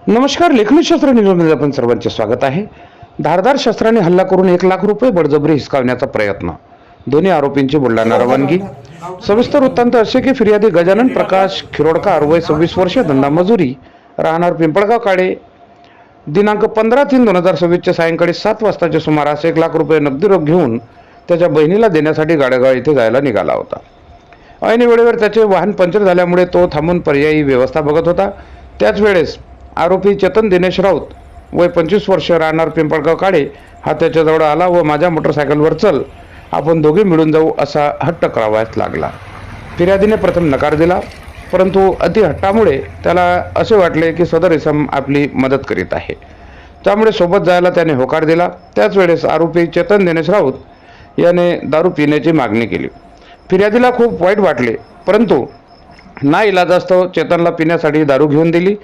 नमस्कार. लेखनी शस्त्र न्यूजमध्ये आपण सर्वांचे स्वागत आहे. धारदार शस्त्राने हल्ला करून 1 लाख रुपये बळजबरी हिसकावण्याचा प्रयत्न. दोन्ही आरोपींची बुलढाणा रवानगी. सविस्तर वृत्तांत असे की फिर्यादी गजानन प्रकाश खिरोडकर वय 26 वर्ष, धंदा मजुरी, राहणार पिंपळगाव काळे. दिनांक 15/3/2026 च्या सायंकाळी 7 वाजताच्या सुमारास 1 लाख रुपये नगदी रोख घेऊन त्याच्या बहिणीला देण्यासाठी गाडेगाव येथे जायला निघाला होता. ऐन वेळेवर त्याचे वाहन पंक्चर झाल्यामुळे तो थांबून पर्यायी व्यवस्था बघत होता. त्याच वेळेस आरोपी चेतन दिनेश राऊत वय 25 वर्ष, राहणार पिंपळगाव काळे हा त्याच्याजवळ आला व माझ्या मोटरसायकलवर चल, आपण दोघे मिळून जाऊ असा हट्ट करावयास लागला. फिर्यादीने प्रथम नकार दिला, परंतु अतिहट्टामुळे त्याला असे वाटले की सदर इसम आपली मदत करीत आहे, त्यामुळे सोबत जायला त्याने होकार दिला. त्याच वेळेस आरोपी चेतन दिनेश राऊत याने दारू पिण्याची मागणी केली. फिर्यादीला खूप वाईट वाटले, परंतु नाईलाजास्तव चेतनला पिण्यासाठी दारू घेऊन दिली.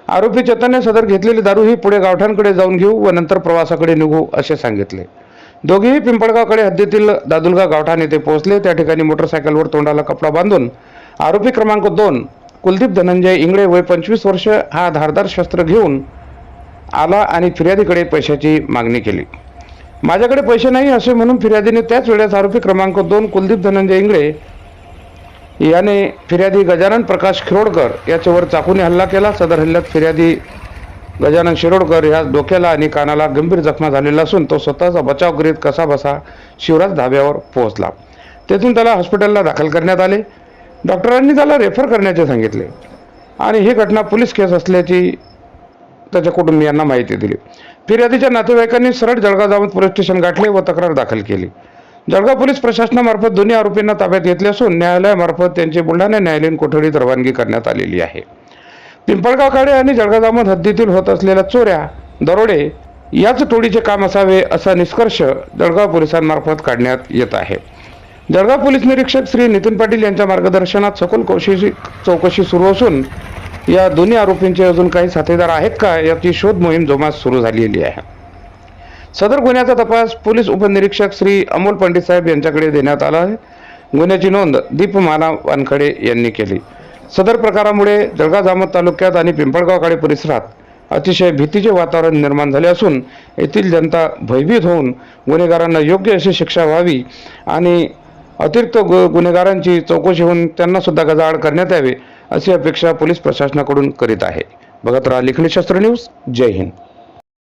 आरोपी चेतनने सदर घेतलेली दारू ही पुढे गावठाणकडे जाऊन घेऊ व नंतर प्रवासाकडे निघू असे सांगितले. दोघेही पिंपळगावकडे हद्दीतील दादुलगाव गावठाण येथे पोहोचले. त्या ठिकाणी मोटरसायकलवर तोंडाला कपडा बांधून आरोपी क्रमांक 2 कुलदीप धनंजय इंगळे वय 25 वर्ष हा धारदार शस्त्र घेऊन आला आणि फिर्यादीकडे पैशाची मागणी केली. माझ्याकडे पैसे नाही असे म्हणून फिर्यादीने त्याच वेळेस आरोपी क्रमांक 2 कुलदीप धनंजय इंगळे याने फिर्यादी गजानन प्रकाश खिरोडकर याच्यावर चाकूने हल्ला केला. सदर हल्ल्यात फिर्यादी गजानन शिरोडकर या डोक्याला आणि कानाला गंभीर जखमा झालेला असून तो स्वतःचा बचाव करीत कसाबसा शिवराज धाब्यावर पोहोचला. तेथून त्याला हॉस्पिटलला दाखल करण्यात आले. डॉक्टरांनी त्याला रेफर करण्याचे सांगितले आणि ही घटना पोलीस केस असल्याची त्याच्या कुटुंबियांना माहिती दिली. फिर्यादीच्या नातेवाईकांनी सरळ जळगाव जामोद पोलीस स्टेशन गाठले व तक्रार दाखल केली. जळगाव पोलीस प्रशासनामार्फत दोन्ही आरोपींना ताब्यात घेतले असून न्यायालयामार्फत त्यांची बुलढाणा न्यायालयीन कोठडीत रवानगी करण्यात आलेली आहे. पिंपळगाव काळे आणि जळगाव जामोद हद्दीतील होत असलेल्या चोऱ्या, दरोडे याच टोळीचे काम असावे असा निष्कर्ष जळगाव पोलिसांमार्फत काढण्यात येत आहे. जळगाव पोलीस निरीक्षक श्री नितीन पाटील यांच्या मार्गदर्शनात सखोल चौकशी सुरू असून या दोन्ही आरोपींचे अजून काही साथीदार आहेत का याची शोध मोहीम जोमात सुरू झालेली आहे. सदर गुन्ह्याचा तपास पोलीस उपनिरीक्षक श्री अमोल पंडित साहेब यांच्याकडे देण्यात आला आहे. गुन्ह्याची नोंद दीपमाला वानखडे यांनी केली. सदर प्रकारामुळे जळगाव जामोद तालुक्यात आणि पिंपळगाव काळे परिसरात अतिशय भीतीचे वातावरण निर्माण झाले असून येथील जनता भयभीत होऊन गुन्हेगारांना योग्य अशी शिक्षा व्हावी आणि अतिरिक्त गुन्हेगारांची चौकशी होऊन त्यांना सुद्धा गजाआड करण्यात यावे अशी अपेक्षा पोलीस प्रशासनाकडून करीत आहे. बघत राहा लेखनी शस्त्र न्यूज. जय हिंद.